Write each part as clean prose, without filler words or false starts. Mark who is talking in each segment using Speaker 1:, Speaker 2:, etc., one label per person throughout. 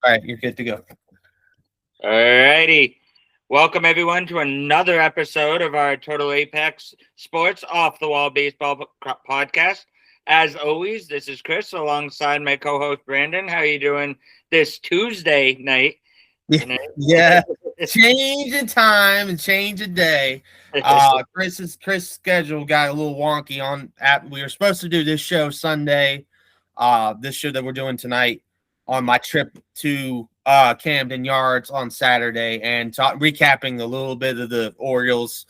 Speaker 1: All right, you're good to go.
Speaker 2: Alrighty. Welcome everyone to another episode of our Total Apex Sports Off the Wall Baseball podcast. As always, this is Chris alongside my co-host Brandon. How are you doing this Tuesday night?
Speaker 1: Yeah, change in time and change of day. Chris' schedule got a little wonky we were supposed to do this show Sunday, this show that we're doing tonight on my trip to Camden Yards on Saturday and recapping a little bit of the Orioles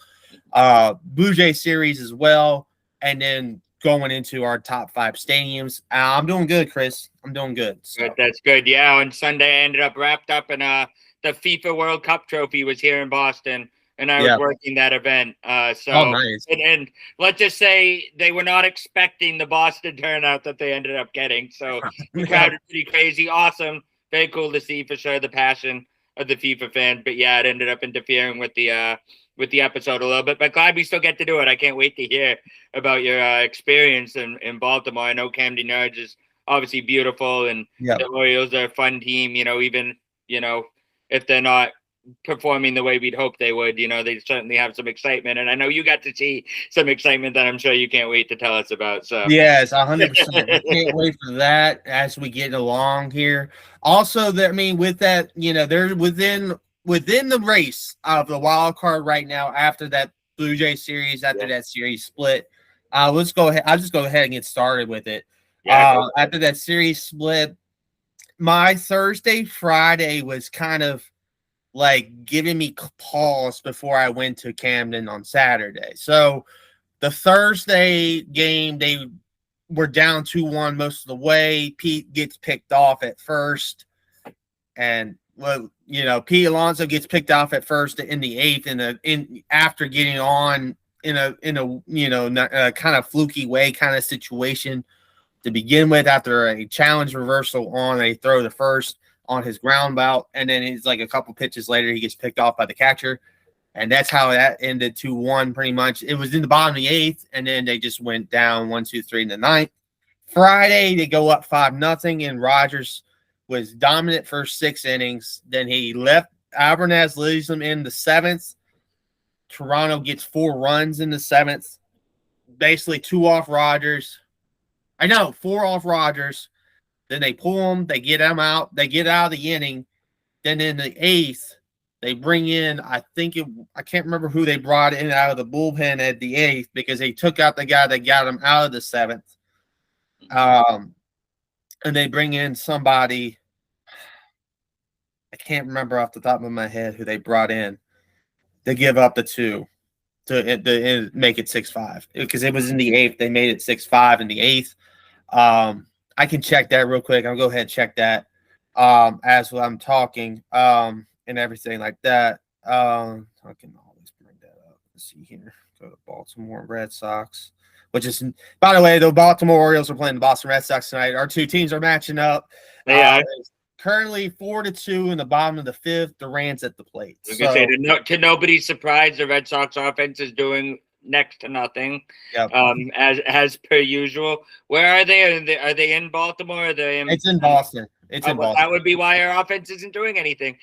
Speaker 1: Blue Jay series as well, and then going into our top 5 stadiums. I'm doing good, Chris. I'm doing good. So.
Speaker 2: Good, that's good. Yeah, on Sunday I ended up wrapped up in the FIFA World Cup trophy was here in Boston, and I was working that event.
Speaker 1: Nice.
Speaker 2: And let's just say they were not expecting the Boston turnout that they ended up getting. So the crowd was pretty crazy, awesome, very cool to see for sure the passion of the FIFA fans. But yeah, it ended up interfering with the episode a little bit. But glad we still get to do it. I can't wait to hear about your experience in Baltimore. I know Camden Yards is obviously beautiful, and the Orioles are a fun team. Even if they're not performing the way we'd hope they would, they certainly have some excitement. And I know you got to see some excitement that I'm sure you can't wait to tell us about. So
Speaker 1: yes, 100%. I can't wait for that as we get along here. Also, with that, they're within the race of the wild card right now after that Blue Jay series, after that series split. Let's go ahead. I'll just go ahead and get started with it. After that series split, my Thursday, Friday was kind of like giving me pause before I went to Camden on Saturday. So the Thursday game, they were down 2-1 most of the way. Pete gets picked off at first. And Pete Alonso gets picked off at first in the 8th after getting on in a kind of fluky way kind of situation to begin with, after a challenge reversal on a throw to first on his ground ball, and then he's like a couple pitches later, he gets picked off by the catcher, and that's how that ended 2-1 pretty much. It was in the bottom of the 8th, and then they just went down 1-2-3 in the 9th. Friday, they go up 5-0, and Rogers was dominant first 6 innings. Then he left. Albernaz leaves him in the 7th. Toronto gets 4 runs in the 7th. Basically 2 off Rogers. 4 off Rogers. Then they pull him. They get him out. They get out of the inning. Then in the 8th, they bring in, I can't remember who they brought in out of the bullpen at the 8th, because they took out the guy that got him out of the 7th. And they bring in somebody, I can't remember off the top of my head who they brought in to give up the 2 to make it 6-5, because it was in the 8th. They made it 6-5 in the 8th. I can check that real quick. I'll go ahead and check that as I'm talking and everything like that. I can always bring that up. Let's see here. Go to Baltimore Red Sox, which is, by the way, the Baltimore Orioles are playing the Boston Red Sox tonight. Our 2 teams are matching up. Currently 4-2 in the bottom of the 5th. Durant's at the plate.
Speaker 2: To nobody's surprise, the Red Sox offense is doing next to nothing. As per usual. Where are they? Are they in Baltimore?
Speaker 1: It's in Boston. It's in Boston.
Speaker 2: That would be why our offense isn't doing anything.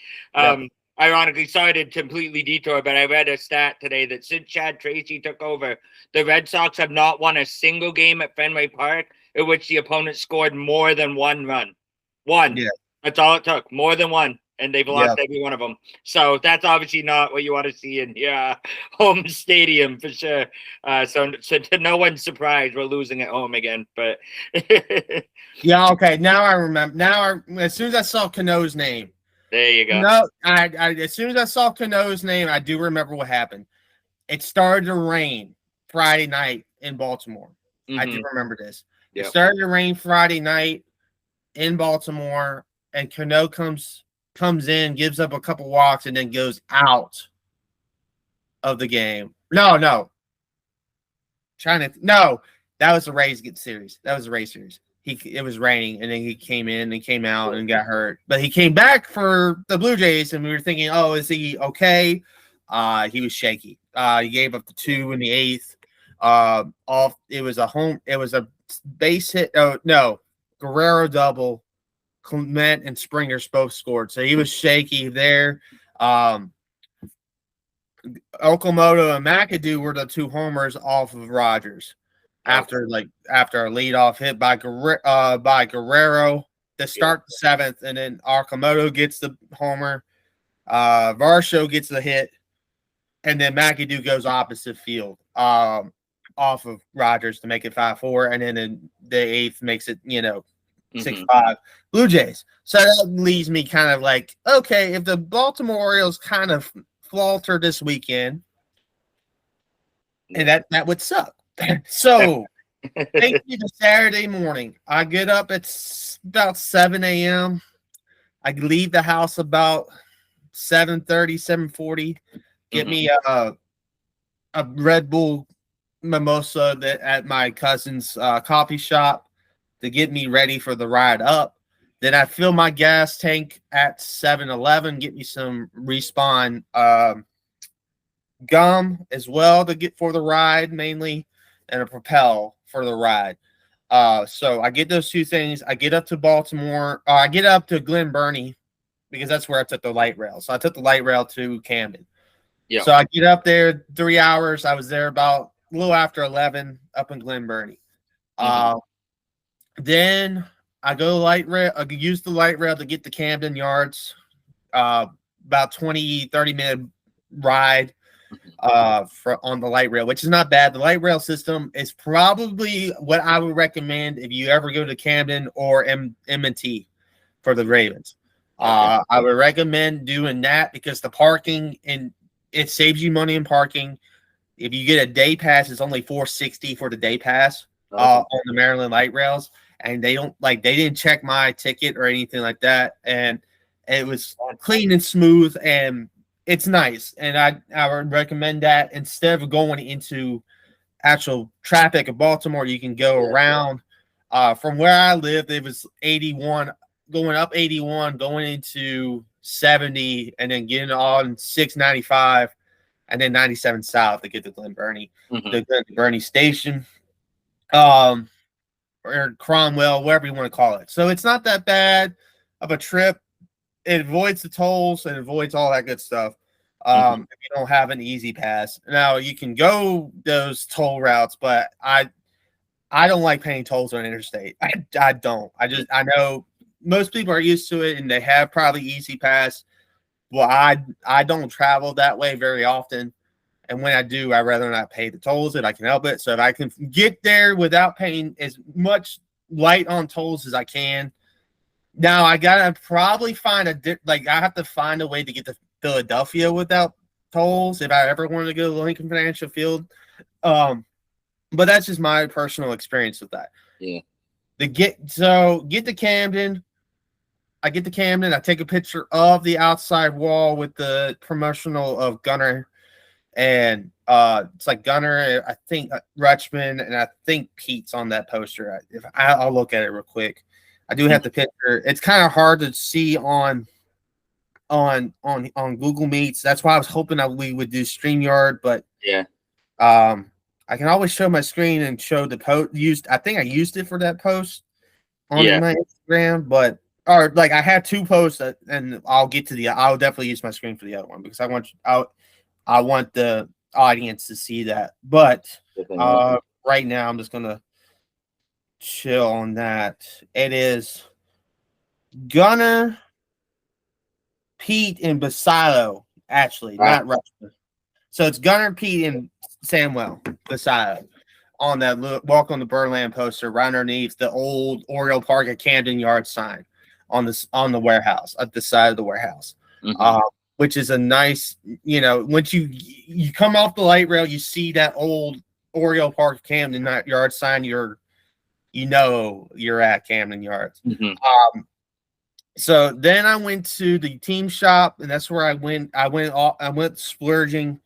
Speaker 2: Ironically, sorry to completely detour, but I read a stat today that since Chad Tracy took over, the Red Sox have not won a single game at Fenway Park in which the opponent scored more than 1 run. That's all it took. More than 1. And they've lost every one of them. So that's obviously not what you want to see in your home stadium for sure. So to no one's surprise, we're losing at home again. But
Speaker 1: okay. Now I remember. As soon as I saw Cano's name,
Speaker 2: there you go.
Speaker 1: No, as soon as I saw Cano's name, I do remember what happened. It started to rain Friday night in Baltimore. I do remember this. It started to rain Friday night in Baltimore, and Cano comes in, gives up a couple walks, and then goes out of the game. No. That was the Rays series. That was the Rays series. It was raining, and then he came in and came out and got hurt. But he came back for the Blue Jays, and we were thinking, oh, is he okay? He was shaky. He gave up the 2 in the 8th. It was a base hit. Oh no, Guerrero double, Clement and Springer both scored, so he was shaky there. Okamoto and McAdoo were the two homers off of Rogers after a leadoff hit by Guerrero to start the seventh, and then Okamoto gets the homer. Varsho gets the hit, and then McAdoo goes opposite field off of Rogers to make it 5-4, and then in the eighth makes it 6-5 Blue Jays. So that leaves me kind of like, okay, if the Baltimore Orioles kind of falter this weekend, and that would suck. So take me to Saturday morning. I get up at about 7 a.m. I leave the house about 7:30, 7:40. Get me a Red Bull mimosa at my cousin's coffee shop to get me ready for the ride up. Then I fill my gas tank at 7-Eleven, get me some Respawn gum as well to get for the ride mainly, and a Propel for the ride. So I get those two things. I get up to Baltimore. I get up to Glen Burnie because that's where I took the light rail. So I took the light rail to Camden. Yeah. So I get up there 3 hours. I was there about a little after 11 up in Glen Burnie. Then I go light rail. I use the light rail to get to Camden Yards. About 20-30 minute ride on the light rail, which is not bad. The light rail system is probably what I would recommend if you ever go to Camden or M&T for the Ravens. I would recommend doing that because the parking, and it saves you money in parking. If you get a day pass, it's only $460 for the day pass on the Maryland light rails, and they didn't check my ticket or anything like that, and it was clean and smooth, and it's nice. And I would recommend that instead of going into actual traffic of Baltimore, you can go around. From where I lived, it was 81. Going up 81, going into 70, and then getting on 695, and then 97 south to get to Glen Burnie, the Glen Burnie station, or Cromwell, whatever you want to call it. So it's not that bad of a trip. It avoids the tolls and avoids all that good stuff. If you don't have an easy pass. Now you can go those toll routes, but I don't like paying tolls on interstate. I don't. I know most people are used to it and they have probably easy pass. Well, I don't travel that way very often. And when I do, I'd rather not pay the tolls if I can help it. So if I can get there without paying as much light on tolls as I can. Now I gotta probably find I have to find a way to get to Philadelphia without tolls if I ever wanted to go to Lincoln Financial Field. But that's just my personal experience with that. Yeah. Get to Camden. I get to Camden. I take a picture of the outside wall with the promotional of Gunner, and it's like Gunner. I think Rutschman, and I think Pete's on that poster. I'll look at it real quick. I do have the picture. It's kind of hard to see on Google Meets. That's why I was hoping that we would do StreamYard, but I can always show my screen and show the post. I think I used it for that post on my Instagram, but I had two posts and I'll definitely use my screen for the other one because I want the audience to see that. But right now I'm just gonna chill on that. It is Gunner, Pete, and Basilio, actually, not Rushman. So it's Gunner, Pete, and Samuel Basilio on that Welcome to Birdland poster right underneath the old Oriole Park at Camden Yards sign on the warehouse, at the side of the warehouse. Which is a nice, once you come off the light rail, you see that old Oriole Park Camden Yards sign, you're at Camden Yards. So then I went to the team shop, and that's where I went splurging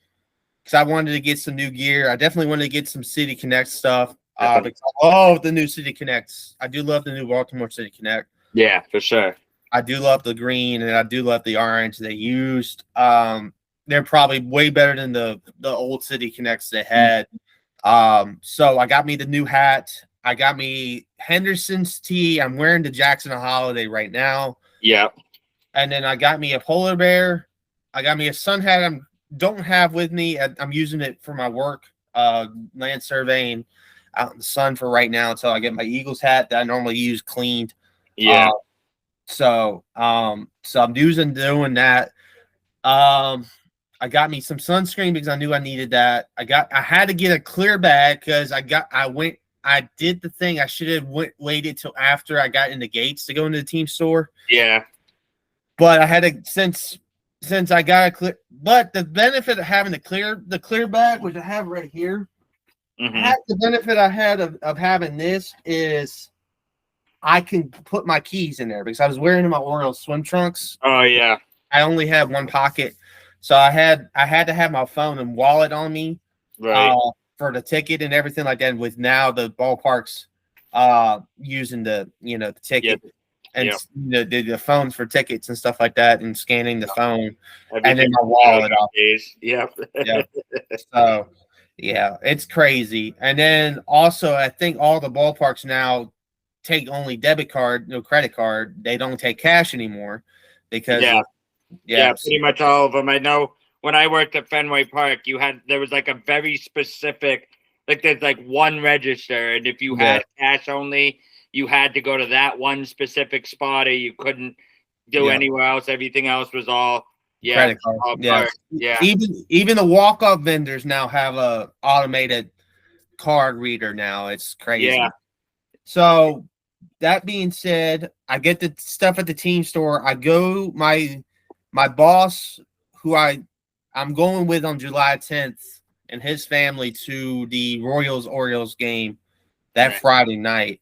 Speaker 1: because I wanted to get some new gear. I definitely wanted to get some City Connect stuff. Because I love the new City Connects. I do love the new Baltimore City Connect. Yeah, for sure. I do love the green, and I do love the orange they used. They're probably way better than the old City Connects they had. So I got me the new hat. I got me Henderson's tee. I'm wearing the Jackson Holiday right now.
Speaker 2: Yeah.
Speaker 1: And then I got me a polar bear. I got me a sun hat. I don't have with me. I'm using it for my work, land surveying out in the sun for right now until I get my Eagles hat that I normally use cleaned.
Speaker 2: Yeah.
Speaker 1: So I'm doing that. I got me some sunscreen because I knew I needed that. I had to get a clear bag because I did the thing. I should have waited till after I got in the gates to go into the team store.
Speaker 2: Yeah.
Speaker 1: But I had to since I got a clear. But the benefit of having the clear bag, which I have right here, the benefit I had of having this is I can put my keys in there because I was wearing my Orioles swim trunks.
Speaker 2: Oh yeah.
Speaker 1: I only had one pocket, so I had to have my phone and wallet on me,
Speaker 2: Right.
Speaker 1: For the ticket and everything like that. With now the ballparks, using the the ticket and the phones for tickets and stuff like that, and scanning the phone, and then my wallet off.
Speaker 2: Yep.
Speaker 1: Yeah. So yeah, it's crazy. And then also, I think all the ballparks now take only debit card, no credit card. They don't take cash anymore because
Speaker 2: pretty much all of them. I know when I worked at Fenway Park, there was like a very specific, like there's like one register, and if you had cash only, you had to go to that one specific spot, or you couldn't do anywhere else. Everything else was all
Speaker 1: credit card. Even the walk-up vendors now have a automated card reader now. It's crazy.
Speaker 2: Yeah.
Speaker 1: So that being said, I get the stuff at the team store. I go my boss, who I'm going with on July 10th, and his family to the Orioles game that Friday night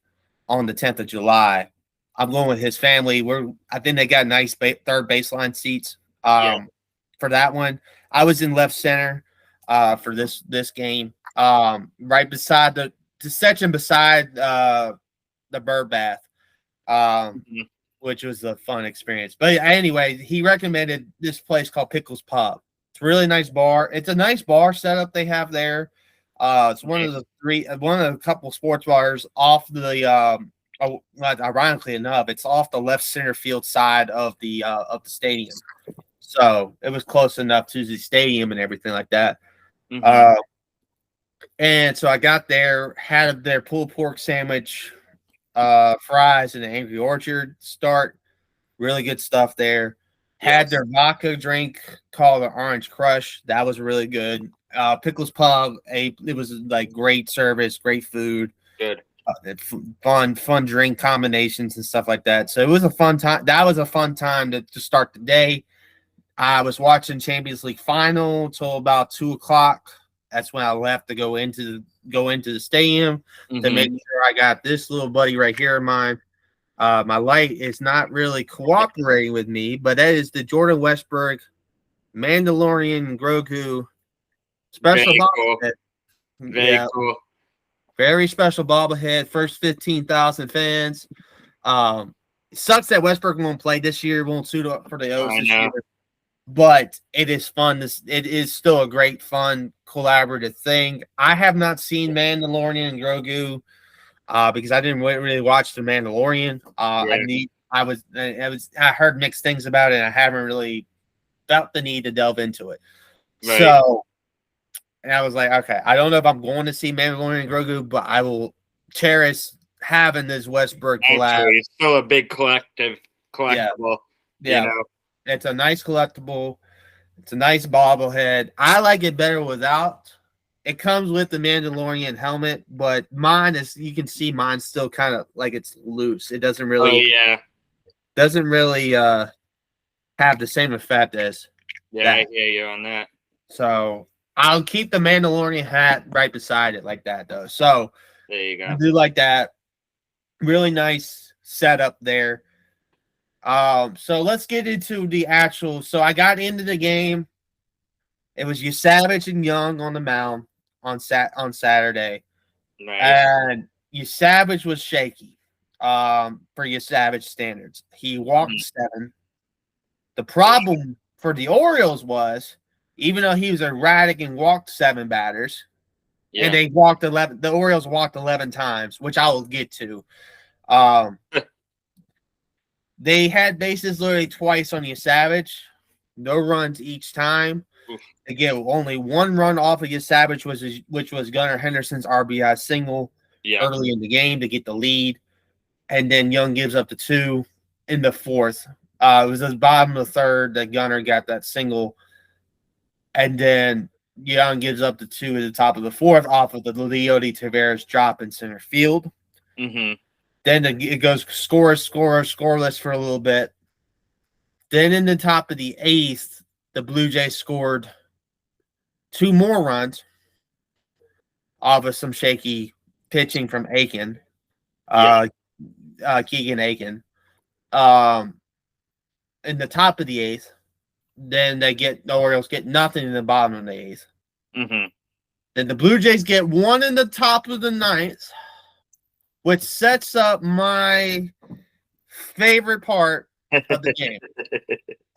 Speaker 1: on the 10th of July. I'm going with his family. I think they got nice third baseline seats for that one. I was in left center for this game, right beside the section beside the bird bath, which was a fun experience. But anyway, he recommended this place called Pickles Pub. It's a really nice bar. It's a nice bar setup they have there. It's one of the couple sports bars off the ironically enough, it's off the left center field side of the stadium. So it was close enough to the stadium and everything like that. And so I got there, had their pulled pork sandwich, fries, and the Angry Orchard start. Really good stuff there. Had their vodka drink called the Orange Crush. That was really good. Pickles Pub, it was like great service, great food.
Speaker 2: Good.
Speaker 1: Fun drink combinations and stuff like that. So it was a fun time. That was a fun time to start the day. I was watching Champions League final till about 2:00. That's when I left to go into the stadium to make sure I got this little buddy right here of mine. My light is not really cooperating with me, but that is the Jordan Westbrook Mandalorian Grogu special bobblehead.
Speaker 2: Very cool.
Speaker 1: Very special bobblehead. First 15,000 fans. It sucks that Westbrook won't play this year. Won't suit up for the O's this year. But it is fun. It is still a great, fun, collaborative thing. I have not seen Mandalorian and Grogu because I didn't really watch the Mandalorian. I heard mixed things about it, and I haven't really felt the need to delve into it. Right. So, and I was like, okay, I don't know if I'm going to see Mandalorian and Grogu, but I will cherish having this Westbrook collab.
Speaker 2: It's still a big collectible.
Speaker 1: Yeah.
Speaker 2: You know?
Speaker 1: It's a nice collectible. It's a nice bobblehead. I like it better without. It comes with the Mandalorian helmet, but mine is, you can see mine's still kind of like it's loose. It doesn't really have the same effect as
Speaker 2: that. I hear you on that.
Speaker 1: So I'll keep the Mandalorian hat right beside it like that though. So
Speaker 2: there you go.
Speaker 1: I do like that. Really nice setup there. So let's get into the actual. So I got into the game. It was Savage and Young on the mound on Saturday, and Savage was shaky. For Savage standards, he walked 7. The problem for the Orioles was, even though he was erratic and walked 7 batters,
Speaker 2: Yeah.
Speaker 1: And they walked 11. The Orioles walked 11 times, which I will get to. They had bases loaded twice on Savage. No runs each time.
Speaker 2: Oof.
Speaker 1: They get only one run off of Savage, which was Gunnar Henderson's RBI single early in the game to get the lead. And then Young gives up the 2 in the 4th. It was the bottom of the 3rd that Gunnar got that single. And then Young gives up the 2 at the top of the 4th off of the Leody Taveras drop in center field.
Speaker 2: Mm-hmm.
Speaker 1: Then it goes scoreless for a little bit. Then in the top of the 8th, the Blue Jays scored 2 more runs off of some shaky pitching from Aiken, Keegan Aiken. In the top of the 8th, then the Orioles get nothing in the bottom of the 8th.
Speaker 2: Mm-hmm.
Speaker 1: Then the Blue Jays get 1 in the top of the 9th, which sets up my favorite part of the game.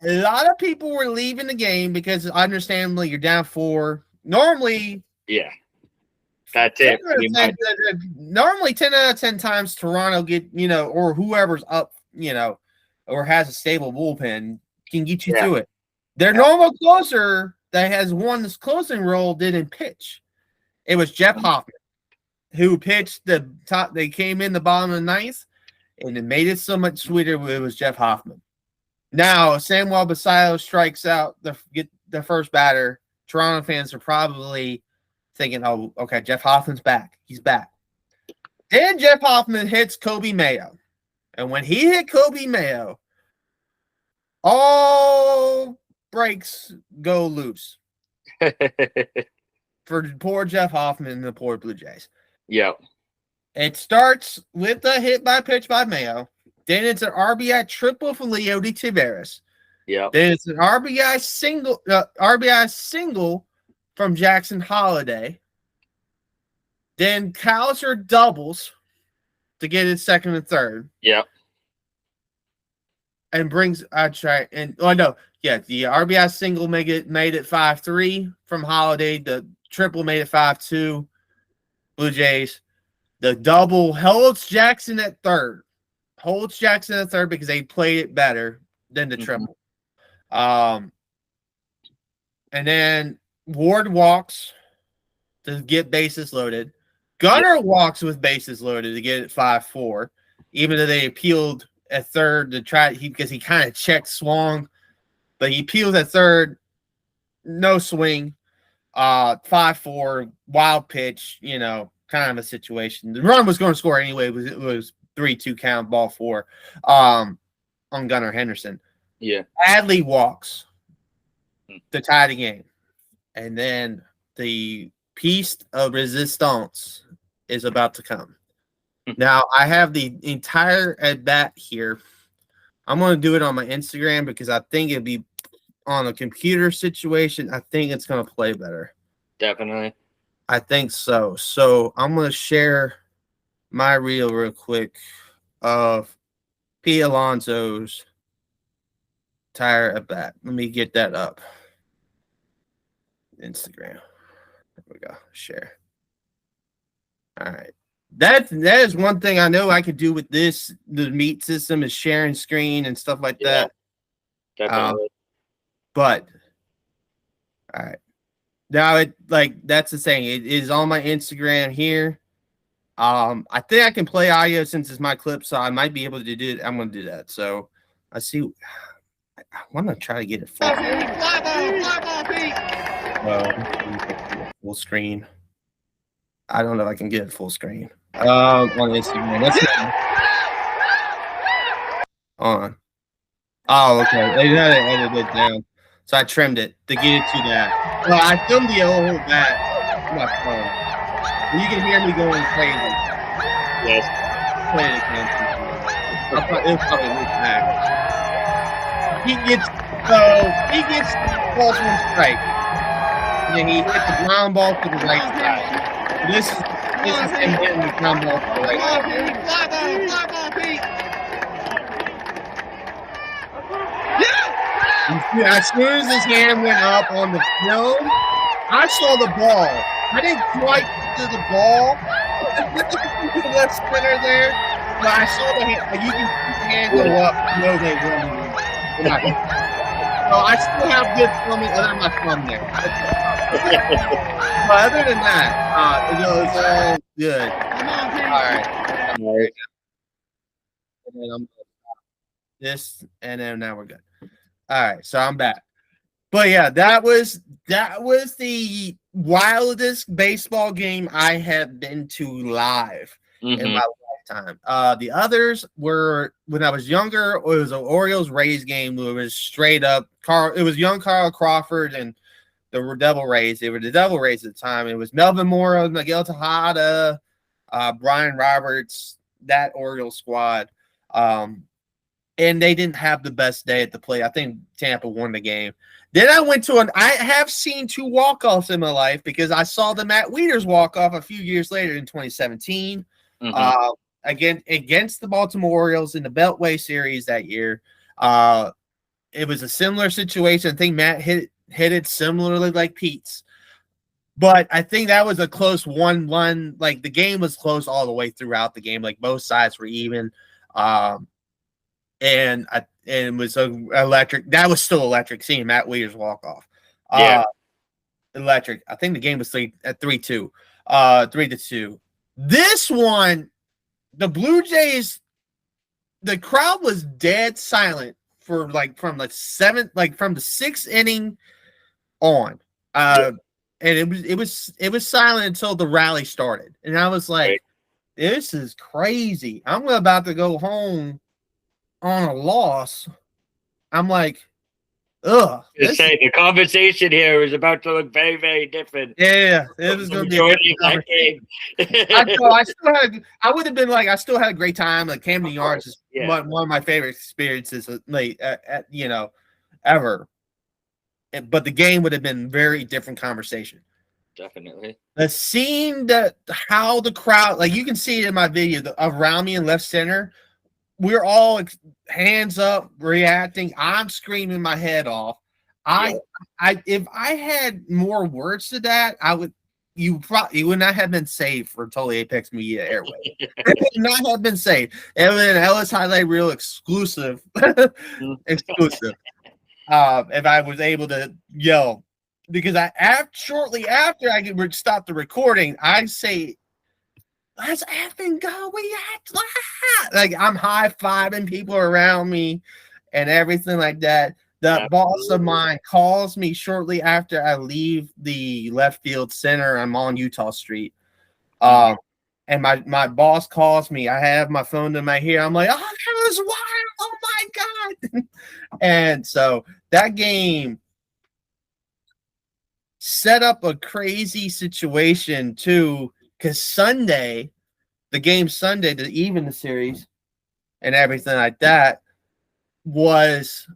Speaker 1: A lot of people were leaving the game because, understandably, you're down 4. Normally,
Speaker 2: that's it.
Speaker 1: Normally, 10 out of 10 times Toronto get, or whoever's up, or has a stable bullpen can get you through it. Their normal closer that has won this closing role didn't pitch. It was Jeff Hoffman, who pitched the top. They came in the bottom of the 9th, and it made it so much sweeter when it was Jeff Hoffman. Now, Samuel Basilio strikes out the first batter. Toronto fans are probably thinking, oh, okay, Jeff Hoffman's back. He's back. Then Jeff Hoffman hits Kobe Mayo. And when he hit Kobe Mayo, all brakes go loose for poor Jeff Hoffman and the poor Blue Jays.
Speaker 2: Yep.
Speaker 1: It starts with a hit by pitch by Mayo. Then it's an RBI triple for Leody Taveras.
Speaker 2: Yep.
Speaker 1: Then it's an RBI single from Jackson Holiday. Then Cowser doubles to get his 2nd and 3rd.
Speaker 2: Yep.
Speaker 1: And brings the RBI single made it 5-3 from Holiday. The triple made it 5-2. Blue Jays. The double holds Jackson at 3rd. Because they played it better than the triple. And then Ward walks to get bases loaded. Gunnar walks with bases loaded to get it 5-4, even though they appealed at 3rd to try because he kind of checked swung, but he appealed at 3rd, no swing, 5-4, wild pitch, kind of a situation. The run was going to score anyway. It was 3-2 count, ball 4 on Gunnar Henderson.
Speaker 2: Yeah.
Speaker 1: Adley walks to tie the game. And then the piece of resistance is about to come. Now, I have the entire at-bat here. I'm going to do it on my Instagram because I think it'd be on a computer situation. I think it's going to play better.
Speaker 2: Definitely.
Speaker 1: I think so. So I'm going to share my reel real quick of P. Alonso's entire at-bat. Let me get that up. Instagram. There we go. Share. All right. That is one thing I know I could do with the meat system is sharing screen and stuff like that.
Speaker 2: Definitely.
Speaker 1: But all right. Now that's the thing. It is on my Instagram here. I think I can play audio since it's my clip, so I might be able to do it. I'm gonna do that. So I see. I want to try to get it full screen. I don't know if I can get it full screen. On Instagram. On. Oh, okay. They had it edited down. So I trimmed it to get it to that. Well, I filmed the whole back on my phone. You can hear me going crazy.
Speaker 2: Yes.
Speaker 1: Play it again. It'll probably look back. He gets balls one strike. And then he hits the ground ball to the right side. This is him hitting the ground ball to the right side. As soon as his hand went up on the film, I saw the ball. I didn't quite to the ball. The left center there. But I saw the hand. Like, you can see the hand go up. No, they won. So I still have good filming other than my thumb there. But other than that, it was all good. All right. And then I'm this, and then now we're good. All right, so I'm back. But yeah, that was the wildest baseball game I have been to live in my lifetime. The others were when I was younger. It was an Orioles Rays game. It was straight up. It was young Carl Crawford and the Devil Rays. They were the Devil Rays at the time. It was Melvin Mora, Miguel Tejada, Brian Roberts, that Orioles squad. And they didn't have the best day at the plate. I think Tampa won the game. Then I went to I have seen 2 walk-offs in my life because I saw the Matt Wieters walk-off a few years later in 2017 against the Baltimore Orioles in the Beltway series that year. It was a similar situation. I think Matt hit it similarly like Pete's. But I think that was a close 1-1. Like, the game was close all the way throughout the game. Like, both sides were even. And it was electric. That was still electric seeing Matt Wieters walk off. Electric. I think the game was 3-2. 3-2. This one, the Blue Jays, the crowd was dead silent for from the 6th inning on. And it was silent until the rally started. And I was like, this is crazy. I'm about to go home on a loss. I'm like, ugh.
Speaker 2: The conversation here is about to look very, very different.
Speaker 1: Yeah, it was going to be a game. I would have been like, I still had a great time. Like, Camden Yards is one of my favorite experiences, ever. But the game would have been very different conversation.
Speaker 2: Definitely.
Speaker 1: The scene how the crowd, like, you can see it in my video, around me in left center. We're all hands up, reacting. I'm screaming my head off. If I had more words to that, you would not have been saved for Totally Apex Media Airway. It would not have been saved. It was an Ellis highlight reel exclusive. Exclusive. If I was able to yell, because shortly after I could stop the recording, I say, let's effing go. Like, I'm high-fiving people around me and everything like that. The boss of mine calls me shortly after I leave the left field center. I'm on Utah Street. And my boss calls me. I have my phone in my ear. I'm like, oh, that was wild. Oh, my God. And so that game set up a crazy situation, too, because the game Sunday to even the series and everything like that was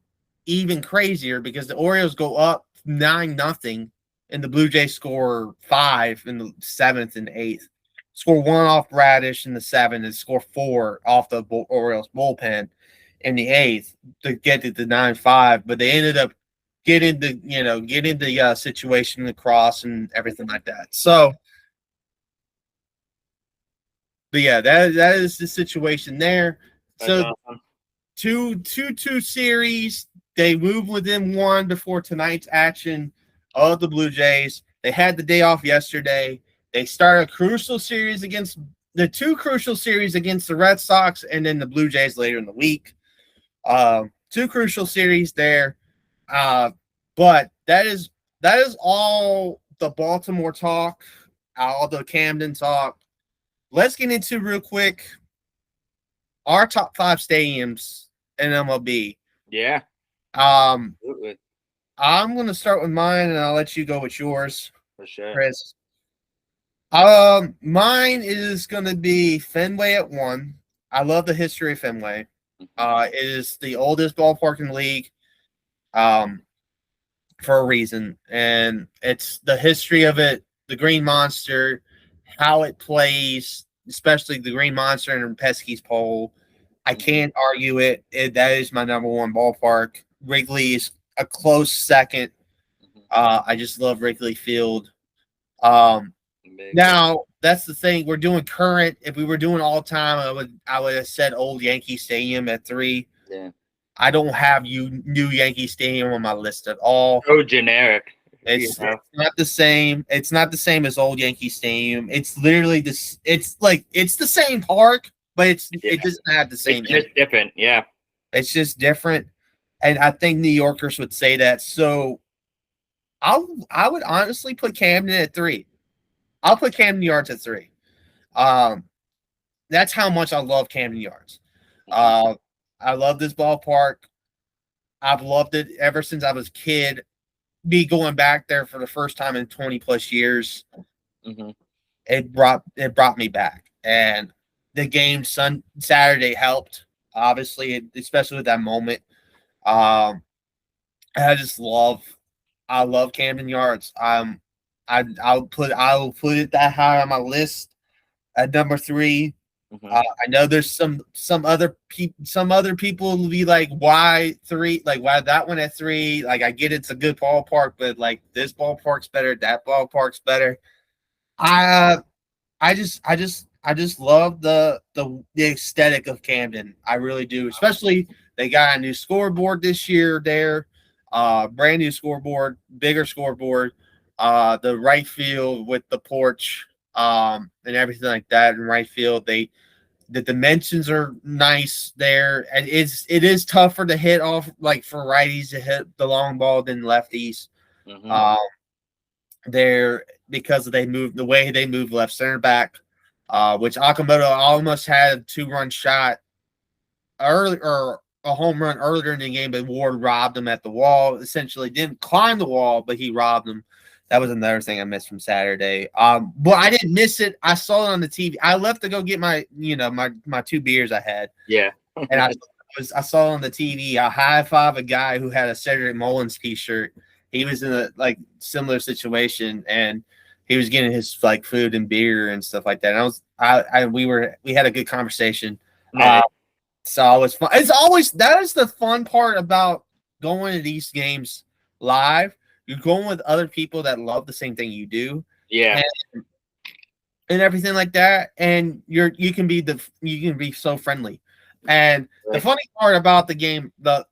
Speaker 1: even crazier because the Orioles go up 9-0 and the Blue Jays score 5 in the 7th and 8th. Score 1 off Bradish in the 7th and score 4 off the Orioles bullpen in the 8th to get to the 9-5. But they ended up getting the situation across and everything like that. So, but yeah, that is the situation there. So, awesome. 2-2 series. They moved within 1 before tonight's action of the Blue Jays. They had the day off yesterday. They started a crucial series against the 2 crucial series against the Red Sox and then the Blue Jays later in the week. 2 crucial series there. But that is all the Baltimore talk, all the Camden talk. Let's get into real quick our top 5 stadiums in MLB.
Speaker 2: Yeah.
Speaker 1: Absolutely. I'm going to start with mine, and I'll let you go with yours.
Speaker 2: For sure.
Speaker 1: Chris. Mine is going to be Fenway at 1. I love the history of Fenway. It is the oldest ballpark in the league for a reason, and it's the history of it, the Green Monster, how it plays, especially the Green Monster and Pesky's pole. I can't argue it. That is my number 1 ballpark. Wrigley is a close second. I just love Wrigley Field. Now, that's the thing. We're doing current. If we were doing all time, I would have said old Yankee Stadium at 3.
Speaker 2: Yeah.
Speaker 1: I don't have new Yankee Stadium on my list at all.
Speaker 2: So generic.
Speaker 1: It's not the same. It's not the same as old Yankee Stadium. It's literally this. It's like it's the same park, but it doesn't have the same.
Speaker 2: It's just different. Yeah.
Speaker 1: It's just different, and I think New Yorkers would say that. So I would honestly put Camden at 3. I'll put Camden Yards at 3. That's how much I love Camden Yards. I love this ballpark. I've loved it ever since I was a kid. Me going back there for the first time in 20 plus years, it brought me back. And the game Saturday helped, obviously, especially with that moment. I love Camden Yards. I'll put it that high on my list at number 3. I know there's some other people will be like, why 3? Like, why that one at 3? Like, I get it's a good ballpark, but like this ballpark's better, that ballpark's better. I just love the aesthetic of Camden. I really do. Especially they got a new scoreboard this year there, brand new scoreboard, bigger scoreboard, the right field with the porch, and everything like that in right field. The dimensions are nice there, and it is tougher to hit off, like for righties to hit the long ball than lefties. There because the way they move left center back, which Akamoto almost had a 2-run shot early or a home run earlier in the game, but Ward robbed him at the wall. Essentially, didn't climb the wall, but he robbed him. That was another thing I missed from Saturday. But I didn't miss it. I saw it on the TV. I left to go get my 2 beers I had.
Speaker 2: Yeah.
Speaker 1: And I saw on the TV a high five a guy who had a Cedric Mullins t-shirt. He was in a like similar situation, and he was getting his like food and beer and stuff like that. And we had a good conversation. So it was fun. That is the fun part about going to these games live. You're going with other people that love the same thing you do.
Speaker 2: Yeah.
Speaker 1: And everything like that. And you can be so friendly. And the funny part about the game, the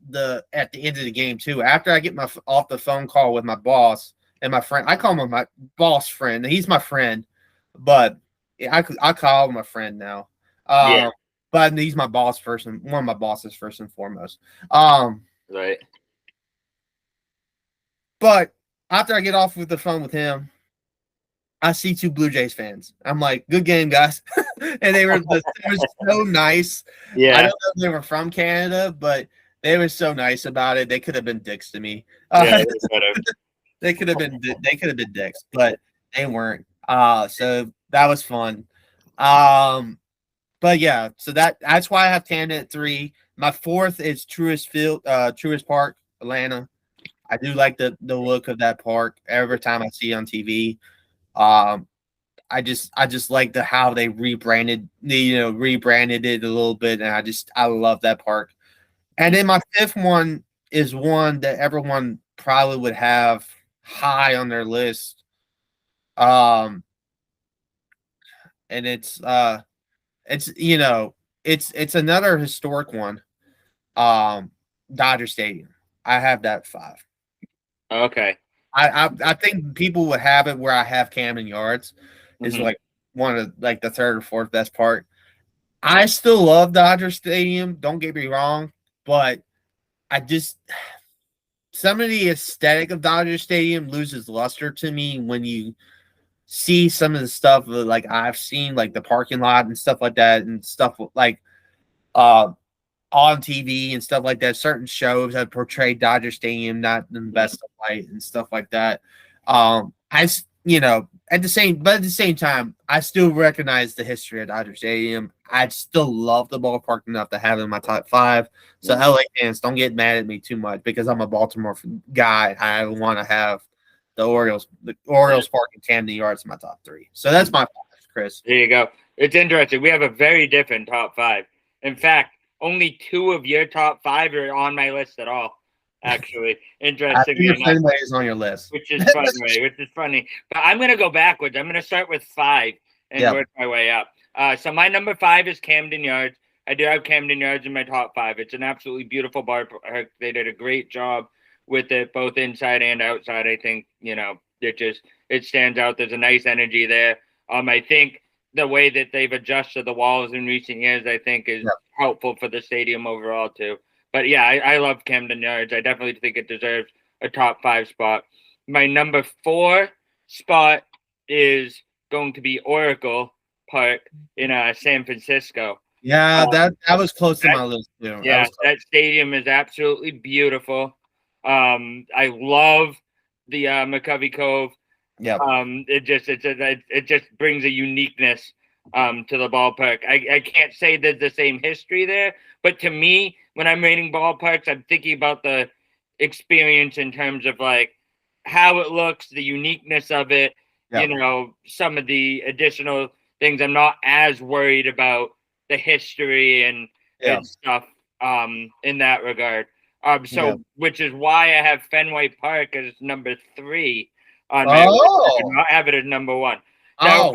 Speaker 1: at the end of the game too, after I get off the phone call with my boss and my friend, I call him my boss friend. He's my friend, but I call him a friend now. But he's my boss first, and one of my bosses first and foremost.
Speaker 2: Right.
Speaker 1: But after I get off with the phone with him, I see 2 Blue Jays fans. I'm like, good game, guys. And they were so nice.
Speaker 2: Yeah.
Speaker 1: I don't know if they were from Canada, but they were so nice about it. They could have been dicks to me. They could have been dicks, but they weren't. So that was fun. But yeah, so that's why I have Camden at 3. My 4th is Truist Park, Atlanta. I do like the look of that park every time I see it on TV. I just like how they rebranded it a little bit, and I love that park. And then my 5th one is one that everyone probably would have high on their list. And it's another historic one. Dodger Stadium. I have that 5.
Speaker 2: Okay.
Speaker 1: I think people would have it where I have Camden Yards is like one of like the 3rd or 4th best part. I still love Dodger Stadium. Don't get me wrong, but some of the aesthetic of Dodger Stadium loses luster to me when you see some of the stuff that, like I've seen, like the parking lot and stuff like that, and stuff like on TV and stuff like that. Certain shows have portrayed Dodger Stadium not in the best of light and stuff like that. At the same time, I still recognize the history of Dodger Stadium. I still love the ballpark enough to have it in my top 5. So LA fans, don't get mad at me too much because I'm a Baltimore guy. I want to have the Orioles Park and Camden Yards in my top 3. So that's my 5, Chris.
Speaker 2: There you go. It's interesting. We have a very different top 5. In fact, only 2 of your top 5 are on my list at all. Actually, interestingly enough,
Speaker 1: is on your list,
Speaker 2: which is funny. But I'm going to go backwards. I'm going to start with 5 and work my way up. So my number 5 is Camden Yards. I do have Camden Yards in my top 5. It's an absolutely beautiful ballpark. They did a great job with it, both inside and outside. I think, it stands out. There's a nice energy there. I think the way that they've adjusted the walls in recent years, I think, is helpful for the stadium overall too. But yeah, I love Camden Yards. I definitely think it deserves a top 5 spot. My number 4 spot is going to be Oracle Park in San Francisco.
Speaker 1: Yeah, that was close to my list too.
Speaker 2: Yeah, that stadium is absolutely beautiful. I love the McCovey Cove.
Speaker 1: Yeah.
Speaker 2: It just brings a uniqueness to the ballpark. I can't say there's the same history there, but to me, when I'm rating ballparks, I'm thinking about the experience in terms of like how it looks, the uniqueness of it, some of the additional things. I'm not as worried about the history and stuff in that regard. Which is why I have Fenway Park as number 3 on my list. I do not have it as number 1. Now,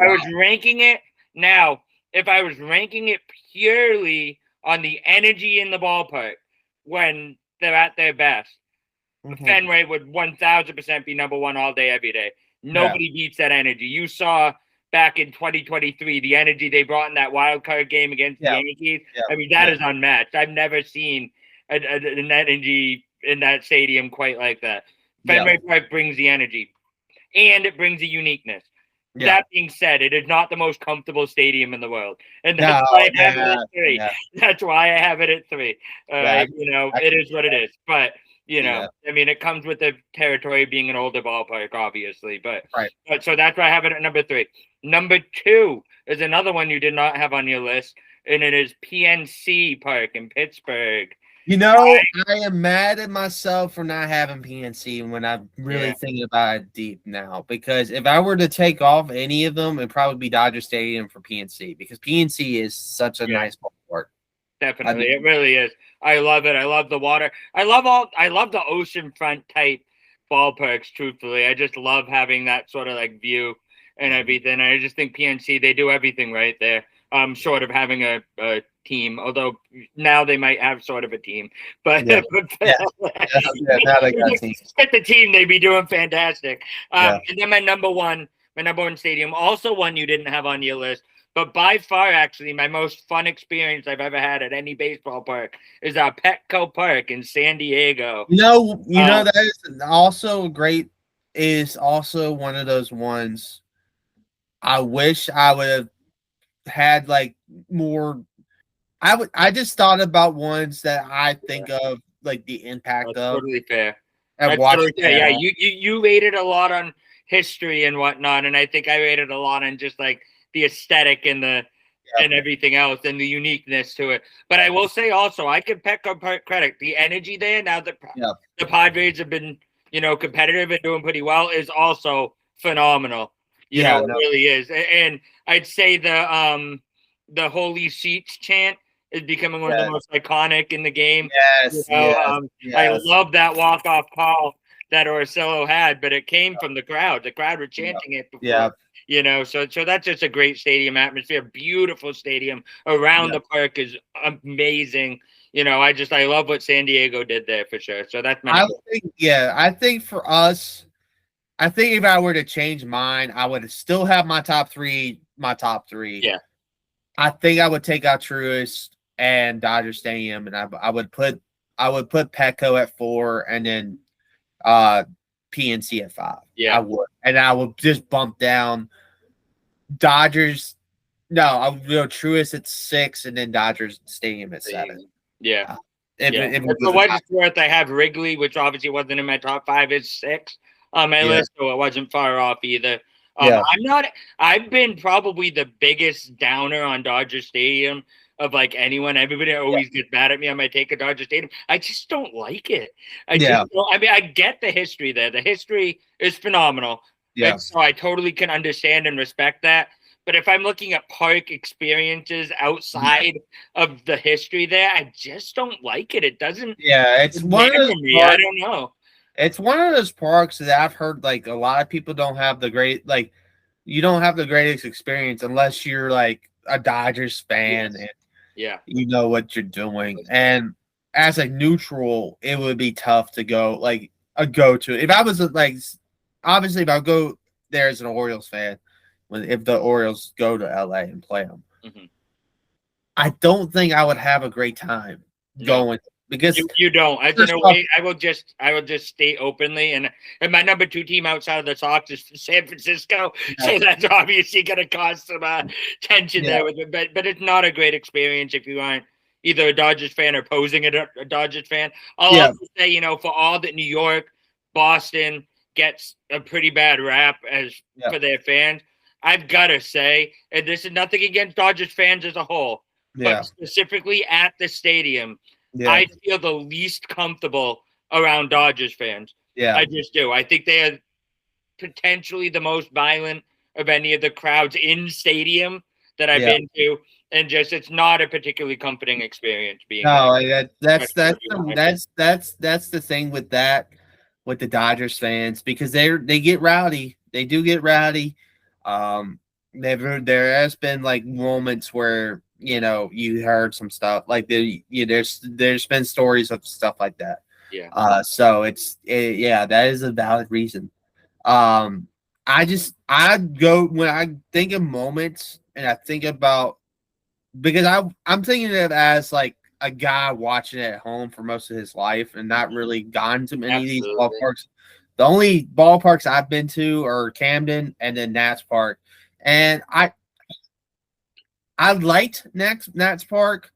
Speaker 2: if I was ranking it purely on the energy in the ballpark when they're at their best, Fenway would 1,000% be number 1 all day, every day. Nobody beats that energy. You saw back in 2023 the energy they brought in that wild card game against the Yankees. I mean, that is unmatched. I've never seen an energy in that stadium quite like that. Fenway Park brings the energy, and it brings a uniqueness. That being said, it is not the most comfortable stadium in the world, and that's why I have it at 3. That's why I have it at 3. It is what it is. But I mean, it comes with the territory being an older ballpark, obviously. But so that's why I have it at number 3. Number 2 is another one you did not have on your list, and it is PNC Park in Pittsburgh.
Speaker 1: I am mad at myself for not having PNC when I'm really thinking about it deep now. Because if I were to take off any of them, it'd probably be Dodger Stadium for PNC. Because PNC is such a nice ballpark.
Speaker 2: Definitely, it really is. I love it. I love the water. I love the oceanfront type ballparks. Truthfully, I just love having that sort of like view and everything. I just think PNC, they do everything right there. Short of having a team, although now they might have sort of a team. But
Speaker 1: now they got a team.
Speaker 2: Get the team, they'd be doing fantastic. And then my number one stadium, also one you didn't have on your list, but by far actually my most fun experience I've ever had at any baseball park is Petco Park in San Diego.
Speaker 1: That is also great. Is also one of those ones. I wish I would have had like more. I just thought about ones that I think of like the impact of.
Speaker 2: Totally fair. Yeah, you rated a lot on history and whatnot, and I think I rated a lot on just like the aesthetic and the and everything else and the uniqueness to it. But I will say also, I give Petco Park credit. The energy there now that the Padres have been competitive and doing pretty well is also phenomenal. It really is. And I'd say the Holy Sheets chant is becoming one of the most iconic in the game. I love that walk-off call that Orsillo had, but it came from the crowd. The crowd were chanting it before. So that's just a great stadium atmosphere. Beautiful stadium around the park is amazing. I love what San Diego did there for sure. So that's my
Speaker 1: I think for us, I think if I were to change mine, I would still have my top three.
Speaker 2: Yeah.
Speaker 1: I think I would take out Truist and Dodger Stadium, and I would put Petco at 4, and then PNC at 5.
Speaker 2: Yeah,
Speaker 1: I would, and I would just bump down Dodgers. No, I would go Truist at 6, and then Dodgers Stadium at 7.
Speaker 2: Yeah. For what it's worth, I have Wrigley, which obviously wasn't in my top 5, is 6 on my list, so it wasn't far off either. I've been probably the biggest downer on Dodger Stadium of like anyone. Everybody always gets mad at me on my take of Dodger Stadium. I just don't like it. I get the history there. The history is phenomenal. Yeah. And so I totally can understand and respect that. But if I'm looking at park experiences outside of the history there, I just don't like it. It doesn't.
Speaker 1: Yeah, it's one of those
Speaker 2: me. I don't know.
Speaker 1: It's one of those parks that I've heard like a lot of people don't have the great you don't have the greatest experience unless you're like a Dodgers fan and
Speaker 2: Yeah.
Speaker 1: you know what you're doing. And as a neutral, it would be tough to go like a go to. If I was like, obviously, if I go there as an Orioles fan, if the Orioles go to LA and play them, I don't think I would have a great time going because
Speaker 2: you don't. As in a way, I will just state openly, and my number 2 team outside of the Sox is San Francisco, so that's obviously going to cause some tension there with it. But it's not a great experience if you aren't either a Dodgers fan or posing a Dodgers fan. I'll also say, you know, for all that New York, Boston gets a pretty bad rap as for their fans, I've got to say, and this is nothing against Dodgers fans as a whole, but specifically at the stadium, I feel the least comfortable around Dodgers fans.
Speaker 1: Yeah.
Speaker 2: I just do. I think they are potentially the most violent of any of the crowds in stadium that I've been to. And just it's not a particularly comforting experience being
Speaker 1: there. That's the thing with the Dodgers fans because they get rowdy. They do get rowdy. There has been like moments where you heard some stuff like there's been stories of stuff like that. So that is a valid reason. I go when I think of moments and I think about because I'm thinking of it as like a guy watching it at home for most of his life and not really gone to many of these ballparks. The only ballparks I've been to are Camden and then Nats Park, and I liked Nats Park.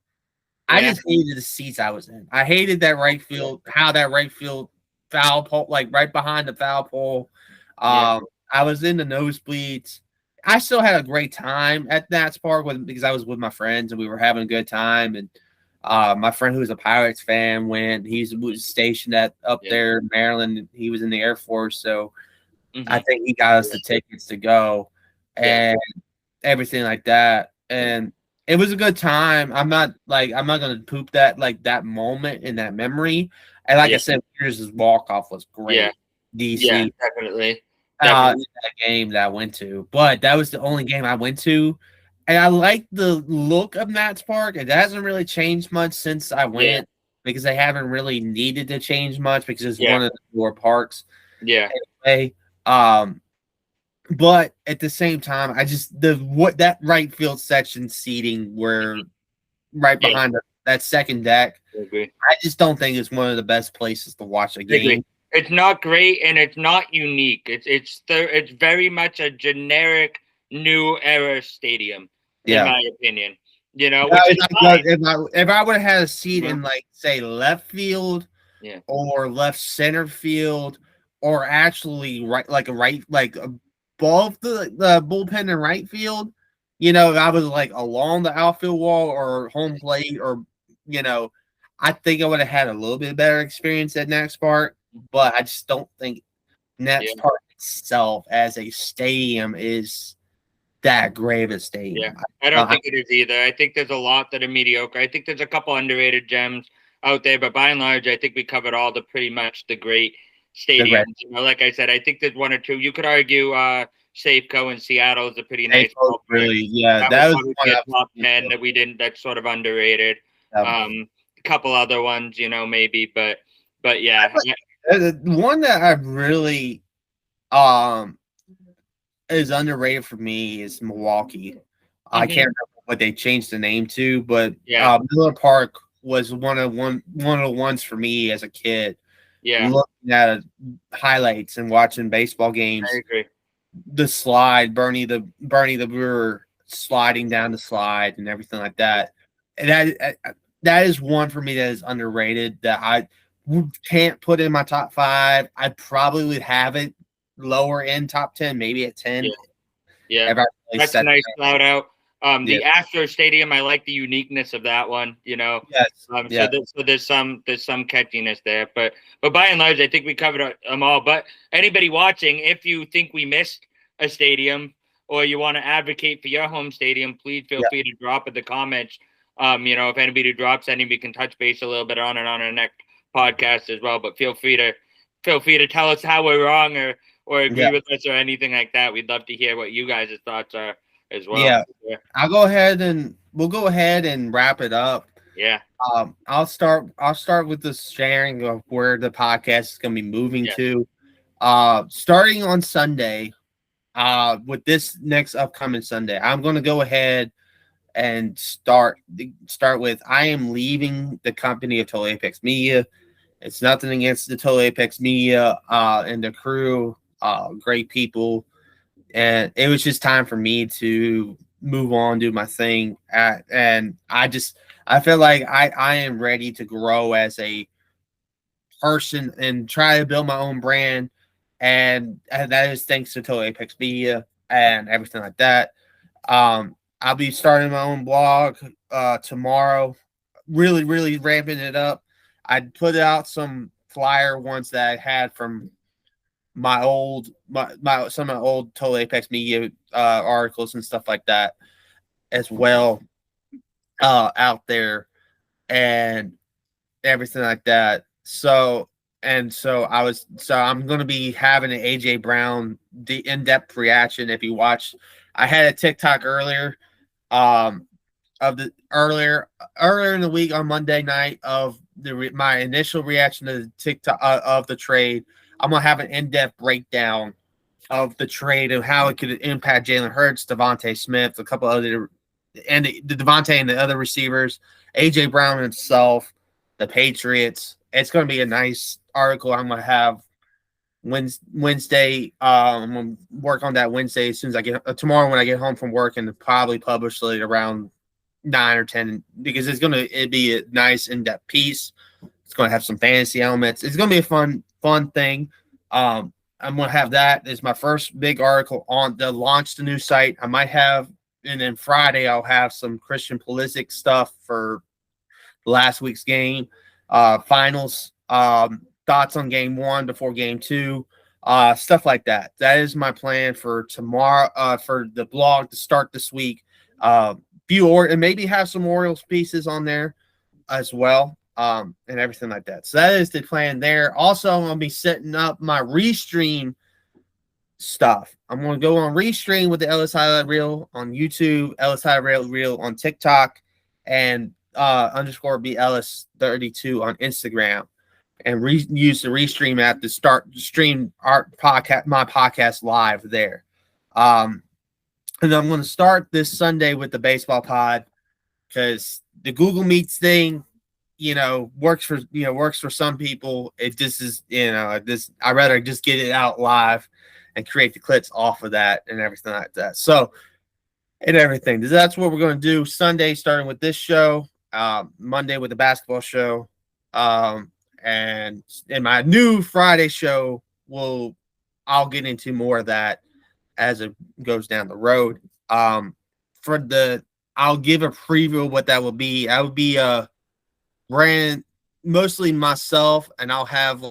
Speaker 1: I just hated the seats I was in. I hated that right field, how that right field foul pole, like right behind the foul pole. I was in the nosebleeds. I still had a great time at Nats Park because I was with my friends and we were having a good time. And my friend who was a Pirates fan went. He was stationed up there in Maryland. He was in the Air Force, so I think he got us the tickets to go and everything like that. And it was a good time. I'm not gonna poop that moment in that memory. And like I said, Pierce's walk-off was great. DC.
Speaker 2: Yeah, definitely.
Speaker 1: That game that I went to, but that was the only game I went to, and I like the look of Nats Park. It hasn't really changed much since I went because they haven't really needed to change much because it's one of the newer parks. Anyway, but at the same time, I just that right field section seating were right behind that second deck. I just don't think it's one of the best places to watch a game.
Speaker 2: It's not great and it's not unique. It's very much a generic new era stadium, in my opinion. You know,
Speaker 1: if I would have had a seat in like say left field, or left center field, or actually above the bullpen in right field, if I was like along the outfield wall or home plate, or I think I would have had a little bit better experience at Nats Park. But I just don't think Nats Park itself as a stadium is that great of a stadium.
Speaker 2: I don't think it is either. I think there's a lot that are mediocre. I think there's a couple underrated gems out there, but by and large, I think we covered all pretty much the great stadiums. Like I said, I think there's one or two. You could argue Safeco in Seattle is a pretty nice ballpark.
Speaker 1: Really, that was one
Speaker 2: of top 10 that we didn't. That's sort of underrated. A couple other ones, maybe, but yeah.
Speaker 1: The one that I really is underrated for me is Milwaukee. I can't remember what they changed the name to, but Miller Park was one of the ones for me as a kid. Looking at highlights and watching baseball games.
Speaker 2: I agree.
Speaker 1: The slide, Bernie the Brewer sliding down the slide and everything like that. And that is one for me that is underrated that I can't put in my top 5. I probably would have it lower in top 10, maybe at 10.
Speaker 2: That's a nice shout out. The Astro Stadium, I like the uniqueness of that one. So there's some catchiness there, but by and large, I think we covered them all. But anybody watching, if you think we missed a stadium or you want to advocate for your home stadium, please feel free to drop in the comments. If anybody drops any, we can touch base a little bit on it on our next podcast as well. But feel free to tell us how we're wrong or agree with us or anything like that. We'd love to hear what you guys' thoughts are as well.
Speaker 1: Yeah. We'll go ahead and wrap it up.
Speaker 2: Yeah.
Speaker 1: I'll start with the sharing of where the podcast is going to be moving to. Starting on Sunday, with this next upcoming Sunday, I'm going to go ahead and start with I am leaving the company of Total Apex Media. It's nothing against the Total Apex Media and the crew, great people, and it was just time for me to move on, do my thing, and I feel like I am ready to grow as a person and try to build my own brand, and that is thanks to Total Apex Media and everything like that. I'll be starting my own blog tomorrow, really ramping it up. I put out some flyer ones that I had from my some of my old Total Apex Media articles and stuff like that as well out there and everything like that. So I'm going to be having an AJ Brown in-depth reaction. If you watch, I had a TikTok earlier of the earlier in the week on Monday night of my initial reaction to the TikTok of the trade. I'm gonna have an in-depth breakdown of the trade and how it could impact Jalen Hurts, Devontae Smith, a couple other, and the Devontae and the other receivers, AJ Brown himself, the Patriots. It's going to be a nice article. I'm going to have Wednesday. I'm going to work on that Wednesday as soon as I get tomorrow when I get home from work, and probably publish it around 9 or 10 because it'd be a nice in-depth piece. It's going to have some fantasy elements. It's going to be a fun thing. I'm going to have that as my first big article on the launch the new site. I might have, and then Friday I'll have some Christian Pulisic stuff for last week's game, finals, thoughts on game 1 before game 2, stuff like that. That is my plan for tomorrow, for the blog to start this week. And maybe have some Orioles pieces on there as well, and everything like that. So that is the plan there. Also, I'm going to be setting up my Restream stuff. I'm going to go on Restream with the Ellis Highlight Reel on YouTube, Ellis Highlight Reel on TikTok, and _ B Ellis 32 on Instagram, and use the Restream app to stream my podcast live there. And I'm going to start this Sunday with the baseball pod because the Google Meets thing, works for some people. It just is, I'd rather just get it out live and create the clips off of that and everything like that. So, and everything. That's what we're going to do Sunday, starting with this show, Monday with the basketball show. And in my new Friday show, I'll get into more of that as it goes down the road. I'll give a preview of what that will be. I would be brand mostly myself, and I'll have,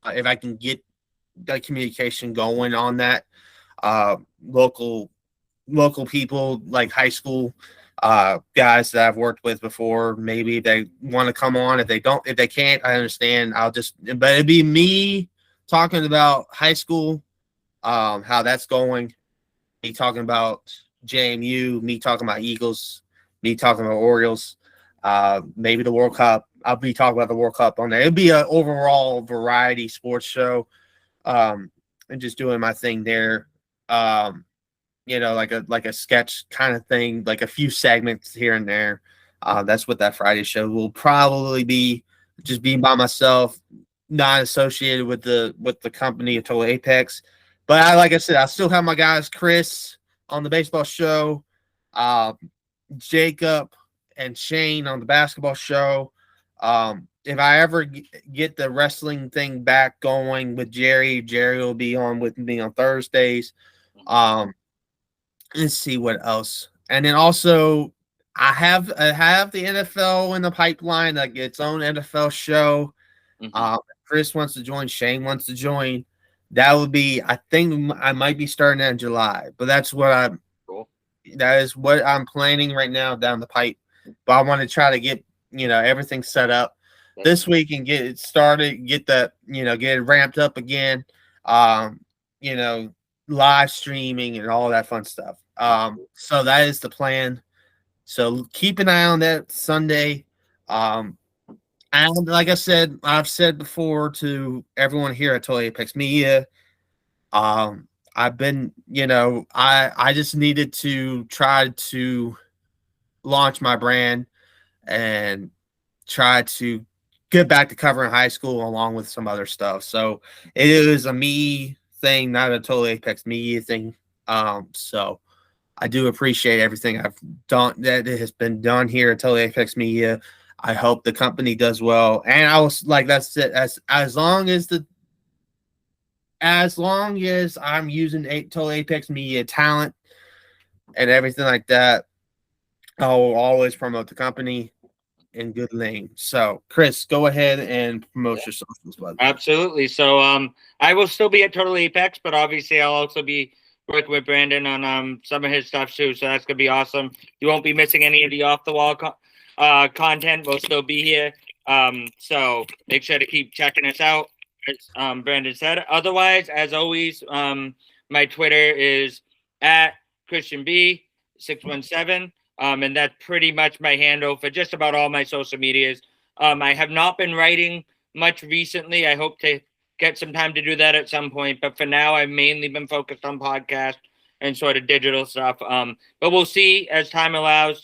Speaker 1: if I can get the communication going on that, local people like high school guys that I've worked with before. Maybe they want to come on. If they can't, I understand. But it'd be me talking about high school, how that's going, me talking about JMU, me talking about Eagles, me talking about Orioles, maybe the World Cup. I'll be talking about the World Cup on there. It'd be an overall variety sports show, and just doing my thing there. Like a sketch kind of thing, like a few segments here and there. That's what that Friday show will probably be. Just being by myself, not associated with the company of Total Apex. But like I said, I still have my guys Khris on the baseball show, Jacob and Shane on the basketball show. If I ever get the wrestling thing back going with Jerry will be on with me on Thursdays. Let's see what else. And then also I have the NFL in the pipeline, like its own NFL show. Mm-hmm. Khris wants to join, Shane wants to join. That would be, I think I might be starting that in July, but that is what I'm planning right now down the pipe. But I want to try to get, everything set up this week and get it started, get it ramped up again. um, you know, live streaming and all that fun stuff. So that is the plan. So keep an eye on that Sunday. And like I said, I've said before to everyone here at Total Apex Media, I've been, I just needed to try to launch my brand and try to get back to covering high school along with some other stuff. So it is a me thing, not a Total Apex Media thing. So I do appreciate everything I've done that has been done here at Total Apex Media. I hope the company does well, and I was like, that's it. As long as I'm using Total Apex Media talent and everything like that, I will always promote the company in good name. So, Chris, go ahead and promote your socials, bud.
Speaker 2: Absolutely. So I will still be at Total Apex, but obviously I'll also be working with Brandon on some of his stuff too. So that's gonna be awesome. You won't be missing any of the off the wall content. We'll still be here. So make sure to keep checking us out, as Brandon said. Otherwise, as always, my Twitter is at Christian B617. And that's pretty much my handle for just about all my social medias. I have not been writing much recently. I hope to get some time to do that at some point. But for now, I've mainly been focused on podcast and sort of digital stuff. But we'll see as time allows,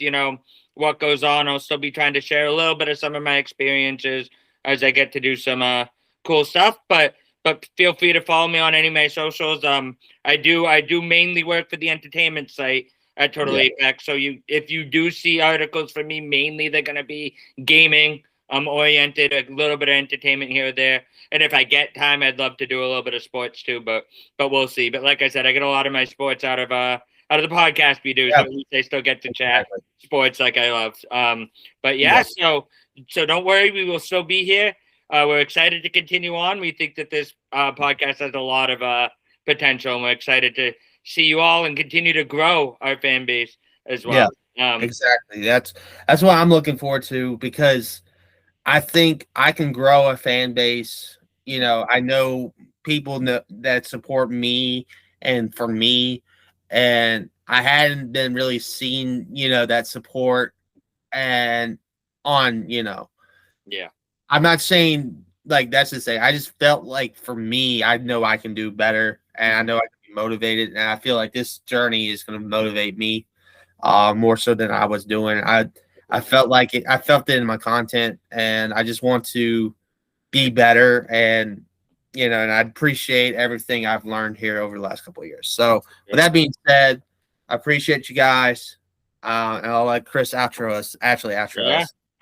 Speaker 2: what goes on. I'll still be trying to share a little bit of some of my experiences as I get to do some cool stuff. But feel free to follow me on any of my socials. I do mainly work for the entertainment site at Total Apex. So if you do see articles from me, mainly they're gonna be gaming oriented, a little bit of entertainment here or there. And if I get time, I'd love to do a little bit of sports too, but we'll see. But like I said, I get a lot of my sports out of the podcast we do, so at least I still get to chat sports like I love. But so don't worry, we will still be here. We're excited to continue on. We think that this podcast has a lot of potential, and we're excited to see you all and continue to grow our fan base as well.
Speaker 1: Exactly. That's what I'm looking forward to, because I think I can grow a fan base. I know people that support me and for me, and I hadn't been really seeing, that support and on, I'm not saying like that's to say, I just felt like for me, I know I can do better, and I know I can be motivated, and I feel like this journey is going to motivate me more so than I was doing. I felt like it. I felt it in my content, and I just want to be better, and and I appreciate everything I've learned here over the last couple of years. So, with that being said, I appreciate you guys, and I'll let Chris outro us.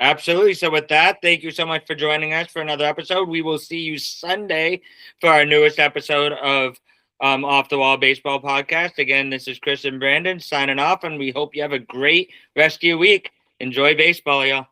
Speaker 2: Absolutely. So with that, thank you so much for joining us for another episode. We will see you Sunday for our newest episode of Off the Wall Baseball Podcast. Again, this is Chris and Brandon signing off, and we hope you have a great rest of your week. Enjoy baseball, y'all.